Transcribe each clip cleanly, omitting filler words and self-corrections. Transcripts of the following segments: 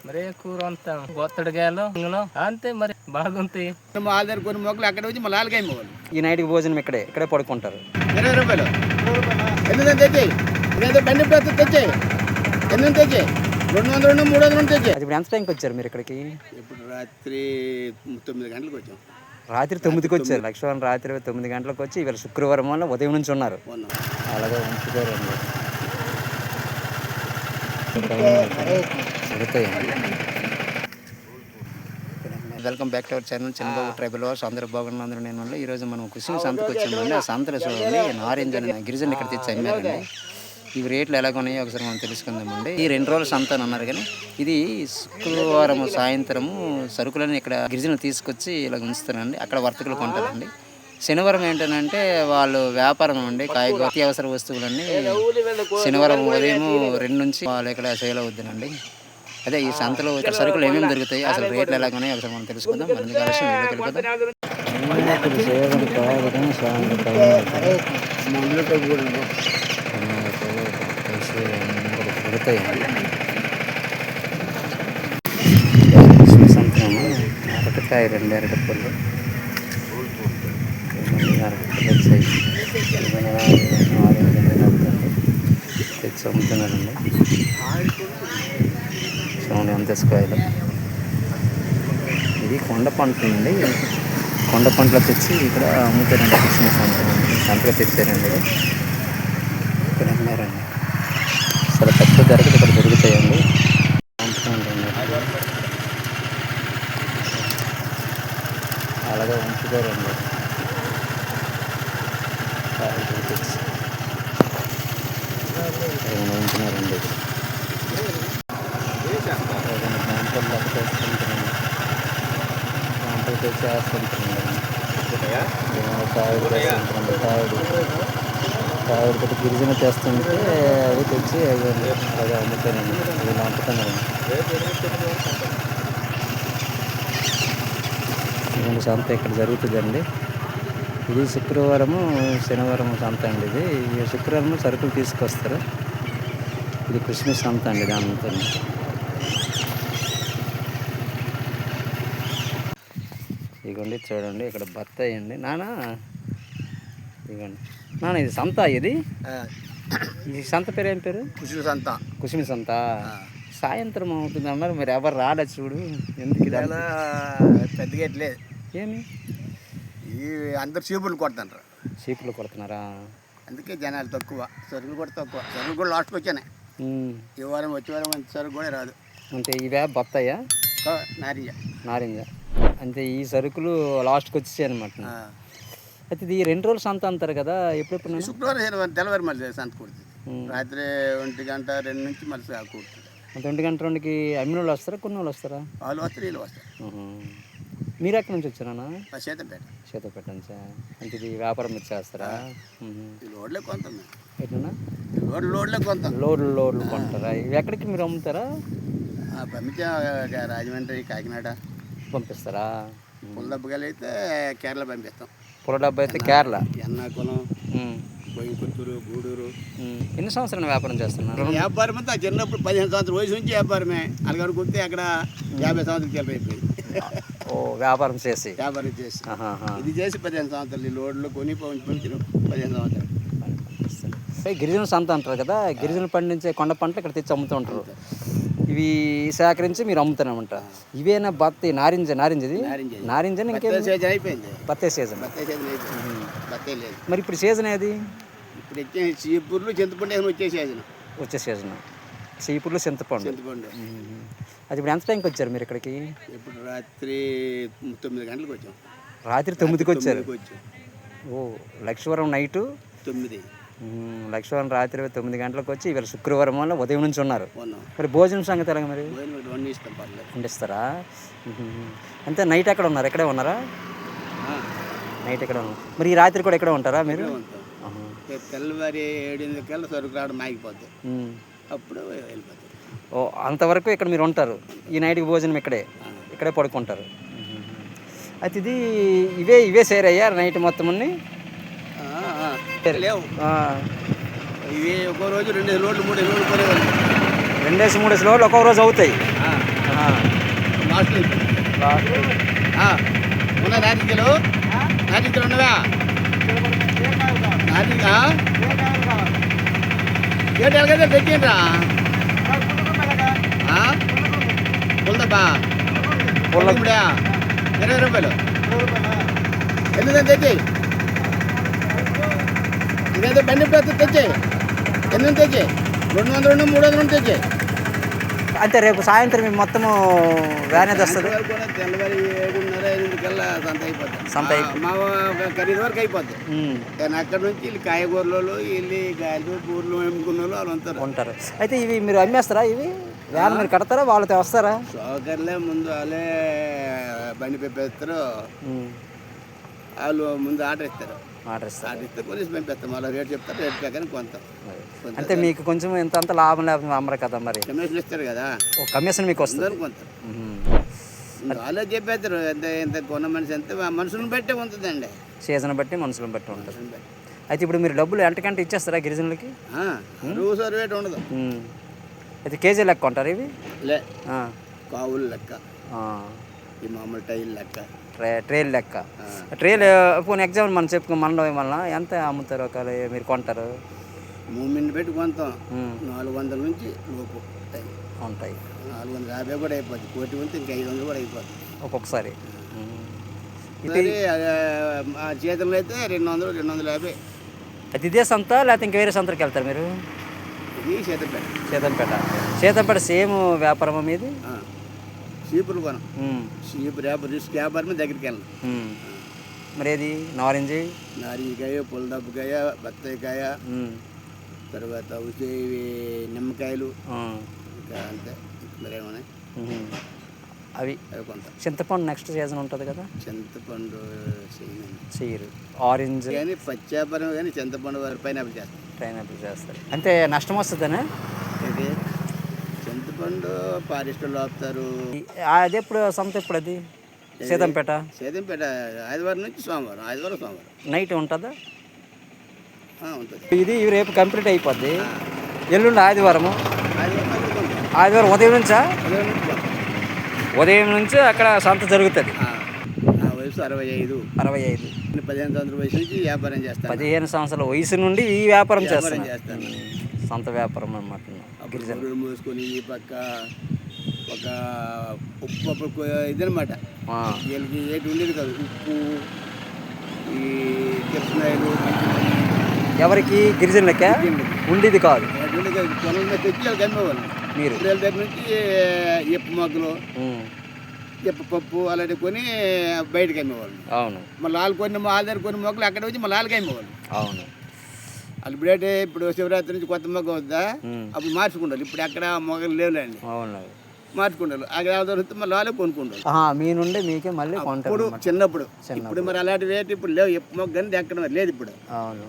మరి కూర అంతా గొత్తడికాయలు అంతే మరి బాగుంటాయి. మా దగ్గర కొన్ని మొక్కలు అక్కడ వచ్చి మళ్ళీ ఆలకాయ మొక్కలు. ఈ నైట్కి భోజనం ఇక్కడే పడుకుంటారు. 20 రూపాయలు ఎందుకంటే తెచ్చి ఇదే బండి తెచ్చి ఎన్ని తెచ్చి 200 300 తెచ్చి. ఇప్పుడు ఎంత టైంకి వచ్చారు మీరు ఇక్కడికి? ఇప్పుడు రాత్రి 9 గంటలకు వచ్చాం. రాత్రి 9కి వచ్చారు. లక్ష్మణ్ రాత్రి 9 గంటలకు వచ్చి ఇవాళ శుక్రవారం వల్ల ఉదయం నుంచి ఉన్నారు. అలాగే ఉంచుతారండి. Welcome back to our channel Chandrababu tribal wars. అందరూ బాగున్నారు. నేను ఈరోజు మనం కుషిని సంతకు వచ్చామండి. ఆ సంతలో చూడండి నారింజ గిరిజన ఇక్కడ తెచ్చి అమ్మారండి. ఇవి రేట్లు ఎలాగ ఉన్నాయో ఒకసారి మనం తెలుసుకుందామండి. ఈ 2 రోజుల సంత అని అన్నారు కానీ ఇది శుక్రవారం సాయంత్రము సరుకులని ఇక్కడ గిరిజనులు తీసుకొచ్చి ఇలా ఉంచుతారండి. అక్కడ వర్తకులు కొంటారండి. శనివారం ఏంటంటే వాళ్ళు వ్యాపారం అండి కాయగూర అత్యవసర వస్తువులన్నీ శనివారం ఉదయం 2 నుంచి వాళ్ళు ఇక్కడ సేల్ అవుతుందండి. అదే ఈ సంతలో ఇక్కడ సరుకులు ఏమేమి దొరుకుతాయి, అసలు రేట్లు ఎలాగ ఉన్నాయో ఒకసారి మనం తెలుసుకుందాం. మంది కలిసి అరటికాయ 2 అరటిపళ్ళు తెచ్చి అమ్ముతున్నారండి. చూడండి అంతేసుకోవాలి. ఇది కొండ పంట అండి. కొండ పంటలో తెచ్చి ఇక్కడ అమ్ముతారండి. క్రిస్మస్ సంతలో తెచ్చారండి. ఇక్కడ అమ్మారండి. చాలా తక్కువ ధరకు ఇక్కడ దొరుకుతాయండి. అలాగే ఉంచుతారండి. తెచ్చి ఉంటున్నారండి. దాంట్లో తెచ్చి వేస్తుంటారండి. కావిడి పెట్టి గిరిజన చేస్తుంటే అవి తెచ్చి అలాగే అమ్ముతానండి. ఇలా అమ్ముతున్నారండి. సంత ఇక్కడ జరుగుతుందండి. ఇది శుక్రవారము శనివారం సంత అండి. ఇది శుక్రవారం సరుకులు తీసుకొస్తారు. ఇది క్రిస్మస్ సంత అండి. దాని అమ్ముతాను. ఇదిగోండి చూడండి ఇక్కడ బత్తాయి అండి. నానా ఇదిగోండి నాన్న ఇది సంత. ఇది ఈ సంత పేరు ఏం పేరు? కుషిని సంత. కుషిని సంత. సాయంత్రం అవుతుంది అన్నారు. మీరు ఎవరు రాలేదు చూడు. ఎందుకు పెద్దగా ఎట్లేదు. ఏమి ఈ అందరు చీపులు కొడుతుంటారు. చీపులు కొడుతున్నారా? అందుకే జనాలు తక్కువ. సరుకులు కూడా తక్కువ. సరుకులు కూడా లాస్ట్కి వచ్చానే. ఈ వారం వచ్చే వారం అంత సరుకు కూడా రాదు. అంటే ఇవే బత్తాయా? నారింజ. అంటే ఈ సరుకులు లాస్ట్కి వచ్చేసాయి అనమాట. అయితే ఇది 2 రోజులు సంత అంటారు కదా, ఎప్పుడెప్పుడు? శుక్రవారం తెల్లవారు మళ్ళీ సంత కుడుతుంది. రాత్రి 1 గంట 2 నుంచి మళ్ళీ కుడుతుంది. అంటే 1 గంట 2కి అమ్మిన వాళ్ళు వస్తారా, కొన్ని వాళ్ళు వస్తారా? వాళ్ళు వస్తారు, వీళ్ళు వస్తారు. మీరు ఎక్కడి నుంచి వచ్చారా? చేతపేట నుంచి. అంటే ఇది వ్యాపారం మీరు చేస్తారా? లోడ్లే కొంత. ఎట్లా? లోడ్లే కొంత. లోడ్లు కొంటారా? ఇవి ఎక్కడికి మీరు అమ్ముతారా? పంపించా రాజమండ్రి, కాకినాడ పంపిస్తారా? పుల్ల డబ్బులు అయితే కేరళ పంపిస్తాం. పుల్ల డబ్బు అయితే కేరళ, ఎర్నాకుళం, కొత్తూరు, గూడూరు. ఎన్ని సంవత్సరాలు వ్యాపారం చేస్తున్నారు? వ్యాపారం అంతా చిన్నప్పుడు 15 సంవత్సరాల వయసు నుంచి వ్యాపారమే. అలాగని కొడితే అక్కడ 50 సంవత్సరాలు అయిపోయింది. వ్యాపారం చేసి ఇది చేసి 15 సంవత్సరాలు. ఈ లోడ్లు కొని పంపించిన 15 సంవత్సరాలు. గిరిజన సంత అంటారు కదా, గిరిజన పండించే కొండ పంటలు ఇక్కడ తెచ్చి అమ్ముతూ ఉంటారు. ఇవి సేకరించి మీరు అమ్ముతానమాట. ఇవేనా బత్తి నారింజ? నారింజది నారింజ అయిపోయింది. బత్తే సీజన్. బత్తే లేదు మరి ఇప్పుడు సీజన్ ఏది? ఇప్పుడు చీపుర్లు, చింతపండు వచ్చే సీజన్. చీపుర్లు, చింతపండు. అది ఇప్పుడు ఎంత టైంకి వచ్చారు మీరు ఇక్కడికి? ఇప్పుడు రాత్రి 9 గంటలకు వచ్చాం. రాత్రి 9కి వచ్చారు. లక్ష్మీవారం నైటు 9. లక్ష్మీవారం రాత్రి 9 గంటలకు వచ్చి ఇవాళ శుక్రవారం వల్ల ఉదయం నుంచి ఉన్నారు. మరి భోజనం సంగతి ఎలాగ? మరి వండిస్తారా? అంతే. నైట్ ఎక్కడ ఉన్నారు? ఎక్కడే ఉన్నారా? నైట్ ఎక్కడ ఉన్నారు. మరి ఈ రాత్రి కూడా ఎక్కడే ఉంటారా మీరు? తెల్లవారి 7-8 కల్లా సరుకు రావడం ఆగిపోద్ది. అప్పుడు వెళ్ళిపోతారు. అంతవరకు ఇక్కడ మీరు ఉంటారు. ఈ నైట్కి భోజనం ఇక్కడే పడుకుంటారు. అయితే ఇది ఇవే సేర్ అయ్యా నైట్ మొత్తం అన్ని? లేవు. ఇవి ఒక్కో రోజు 2 లోడ్లు 3 లోడ్లు 2-3 లోడ్లు ఒక్కొక్క రోజు అవుతాయి. లాస్ట్ ఉన్న నాటికలు ఉన్నవా నాటిక ఏడు ఎలాగైతే తెచ్చిండ్రా పుల్లబా పుల్లముడా 20 రూపాయలు ఎందుకంటే తెచ్చి ఇదైతే బండి తెచ్చి ఎందుకు తెచ్చి 200 300 తెచ్చి అంటే రేపు సాయంత్రం మేము మొత్తము వ్యాన్ ఏది వస్తుంది తెల్లవారి 7:30 8 కల్లా సంత అయిపోతుంది మా ఖరీదు వరకు అయిపోద్ది కానీ అక్కడ నుంచి వీళ్ళు కాయగూరలు వీళ్ళు గాయలు పూర్లు అమ్ముకున్న వాళ్ళు ఉంటారు. అయితే ఇవి మీరు అమ్మేస్తారా? ఇవి వ్యాన్ మీరు కడతారా? వాళ్ళతో వస్తారా? షోకర్లే ముందు వాళ్ళే బండి పెప్పేస్తారు, వాళ్ళు ముందు ఆర్డర్ ఇస్తారు. ఆర్డర్ ఇస్తే పోలీసు పంపిస్తాం, వాళ్ళ రేట్ చెప్తారు, రేట్ ప్రకారం కొంత. అంటే మీకు కొంచెం ఎంత అంత లాభం లేకపోతే అమ్మరు కదా మరి? కమిషన్ ఇస్తారు కదా, కమిషన్ మీకు వస్తుంది కొంత. వాళ్ళే చెప్పేస్తారు ఎంత ఎంత కొన్న మనిషి ఎంత మనుషులను బట్టే ఉంటుందండి, సీజన్ బట్టి మనుషులను బట్టి ఉంటుంది. అయితే ఇప్పుడు మీరు డబ్బులు ఎంతకంటే ఇచ్చేస్తారా గిరిజనులకి? రోజు రేట్ ఉండదు. అయితే కేజీ లెక్క ఉంటారు ఇవి? లే కావులు లెక్క, ఈ మామూలు టైల్ లెక్క, ట్రైల్ లెక్క. ట్రైల్ పోనీ ఎగ్జాంపుల్ మనం చెప్పుకో మనలో వల్ల ఎంత అమ్ముతారు ఒకవేళ మీరు కొంటారు? మూమెంట్ పెట్టి కొంటాం 400 నుంచి లోపు ఉంటాయి. 450 కూడా అయిపోద్ది, కోటి ఉంటే ఇంకా 500 కూడా అయిపోద్ది ఒక్కొక్కసారి. ఆ చేతుల్లో అయితే 200 250. అది ఇదే సంత లేకపోతే ఇంక వేరే సంతకి వెళ్తారు మీరు? ఇది సీతంపేట సేమ్ వ్యాపారమా మీది? చీపులు కొనం, చీపురు రిస్క్ వ్యాపారం దగ్గరికి వెళ్ళను. మరి ఏది నారింజకాయ, పుల్లదబ్బకాయ, బత్తాయికాయ, తర్వాత ఇవి నిమ్మకాయలు, ఇంకా అంతే. మరేమన్నాయి అవి కొంత. చింతపండు నెక్స్ట్ సీజన్ ఉంటుంది కదా? చింతపండు చేయరు. ఆరెంజ్ కానీ పచ్చి వ్యాపారం కానీ చింతపండు పైనాపిల్ చేస్తారు. అంటే నష్టం వస్తుందనే? ఇది చింతపండు ఫారెస్ట్లో ఆపుతారు. అది ఎప్పుడు సంత ఎప్పుడు? అది సీతంపేట ఆదివారం నుంచి సోమవారం నైట్ ఉంటుందా? ఉంటుంది. ఇది రేపు కంప్లీట్ అయిపోద్ది, ఎల్లుండి ఆదివారం ఉదయం నుంచా? ఉదయం నుంచి అక్కడ సంత జరుగుతుంది. వయసు 65. 15 సంవత్సరాల వయసు నుంచి వ్యాపారం చేస్తాను. 15 సంవత్సరాల వయసు నుండి ఈ వ్యాపారం చేస్తాను. సంత వ్యాపారం అన్నమాట. గిరిజనులు మూసుకొని ఈ పక్క ఒక ఉప్పు ఇదనమాట, వీళ్ళకి ఏటి ఉండేది కాదు, ఉప్పు ఈ కిరసనాయలు ఎవరికి? గిరిజనులకే ఉండేది కాదు. పొలం మీద తెచ్చి వాళ్ళకి అమ్మేవాళ్ళు. మీరు వీళ్ళ దగ్గర నుంచి ఎప్పు మొగ్గలు, ఎప్పు పప్పు అలాంటివి కొని బయటకు అమ్మేవాళ్ళు. అవును. మళ్ళీ వాళ్ళు వాళ్ళ దగ్గర కొన్ని మొక్కలు అక్కడ వచ్చి మళ్ళీ వాళ్ళకి అమ్మేవాళ్ళు. అవును. వాళ్ళు ఇప్పుడైతే ఇప్పుడు శివరాత్రి నుంచి కొత్త మొగ్గ వద్దా, అప్పుడు మార్చుకుంటారు. ఇప్పుడు అక్కడ మొగ్గలు లేవులేండి, మార్చుకుంటారు. అక్కడ దొరికితే మళ్ళీ వాళ్ళే కొనుక్కుంటారు. మీ నుండి మీకే మళ్ళీ ఇప్పుడు చిన్నప్పుడు. ఇప్పుడు మరి అలాంటి రేటు ఇప్పుడు లేవు. ఎప్పు మొగ్గ అని ఎక్కడ లేదు ఇప్పుడు.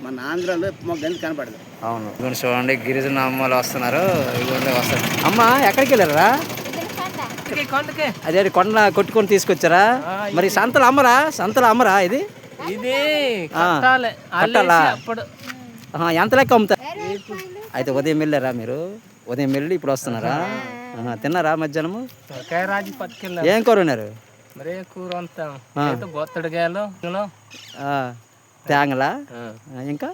మన ఆంధ్రాలో ఎప్పు మొగ్గ అని కనపడదు. అవును. చూడండి గిరిజన అమ్మలు వస్తున్నారు. వస్తారు. అమ్మ ఎక్కడికి వెళ్ళారా? అదే కొండ కొట్టుకొని తీసుకొచ్చారా? మరి సంతలు అమ్మరా? ఇది కట్టాలా? ఎంత లెక్క అమ్ముతారు? అయితే ఉదయం వెళ్ళారా మీరు? ఉదయం వెళ్ళి ఇప్పుడు వస్తున్నారా? తిన్నారా మధ్యాహ్నము? ఏం కూర ఉన్నారు? తేంగలా ఇంకా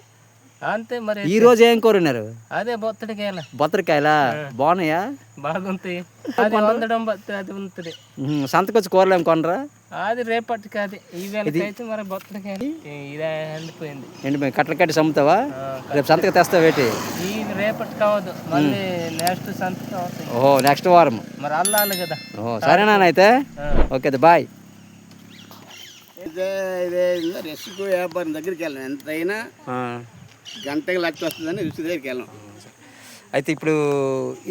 అంతే. మరి ఈ రోజు ఏం కూర ఉన్నారు? అదే బొత్తడికాయలా? బాగున్నాయా? బాగుంటాయి. సంతకొచ్చి కూరలు ఏం కొనరా? అది రేపటికి, అది ఈవేళకైతే మరి బొత్తడికాయలు ఇదే ఎండిపోయింది. ఎండిపోయి కట్టలు కట్టి అమ్ముతావా? రేపు సంతకు తెస్తావు ఏంటి? ఈ రేపటి కావద్దు, మళ్ళీ నెక్స్ట్ సంతకు అవుతాయి. ఓహో, నెక్స్ట్ వారం మరి అల్లాలి కదా. ఓహో, సరేనా అయితే? Okay, bye. ఇదే రెస్కు వ్యాపారం దగ్గరికి వెళ్ళాం. ఎంతైనా గంటకి లక్ష వస్తుందని రుచి దగ్గరికి వెళ్ళాం. అయితే ఇప్పుడు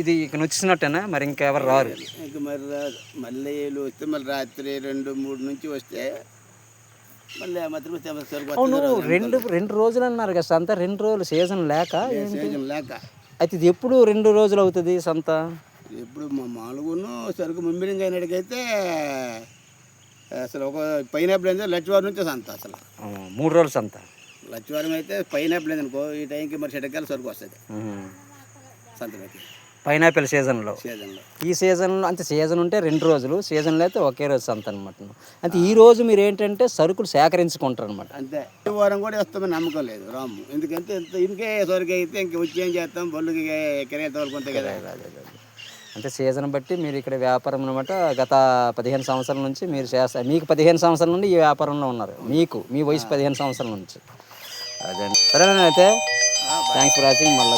ఇది ఇక్కడ వచ్చినట్టేనా? మరి ఇంకెవరు రారు? ఇంకా మరి రాదు. మళ్ళీ వీళ్ళు వస్తే మళ్ళీ రాత్రి 2-3 నుంచి వస్తే మళ్ళీ అవును. రెండు రోజులు అన్నారు కదా సంత? 2 రోజులు సీజన్ లేక? సీజన్ లేక. అయితే ఇది ఎప్పుడు 2 రోజులు అవుతుంది సంత? ఎప్పుడు మామూలుగా సరుకు ముంబిరింగ్ అయినట్టుకైతే అసలు ఒక పైనాపిల్ అయితే లక్షవారం నుంచి సంత. అసలు 3 రోజులు సంత. లక్షవారం అయితే పైనాపిల్ అనుకో, ఈ టైంకి మరి చెడ్డకాయలు సరుకు వస్తుంది సంతలోకి. పైనాపిల్ సీజన్లో. సీజన్లో ఈ సీజన్లో అంటే సీజన్ ఉంటే 2 రోజులు, సీజన్లో అయితే ఒకే రోజు సంత అనమాట. అంటే ఈ రోజు మీరు ఏంటంటే సరుకులు సేకరించుకుంటారు అనమాట. అంతే. ఈ వారం కూడా వస్తామని నమ్మకం లేదు రాము, ఎందుకంటే ఇంకే సరికి అయితే ఇంక వచ్చి ఏం చేస్తాం, బళ్ళుకి కిరాయి తోలుకుంటాయి కదా. అంటే సీజన్ బట్టి మీరు ఇక్కడ వ్యాపారం అనమాట. గత 15 సంవత్సరాల నుంచి మీరు చేస్తారు. మీకు 15 సంవత్సరాల నుండి ఈ వ్యాపారంలో ఉన్నారు. మీ వయసు 15 సంవత్సరాల నుంచి. అదే సరేనా అయితే థ్యాంక్స్ ఫర్ వాచింగ్. మళ్ళీ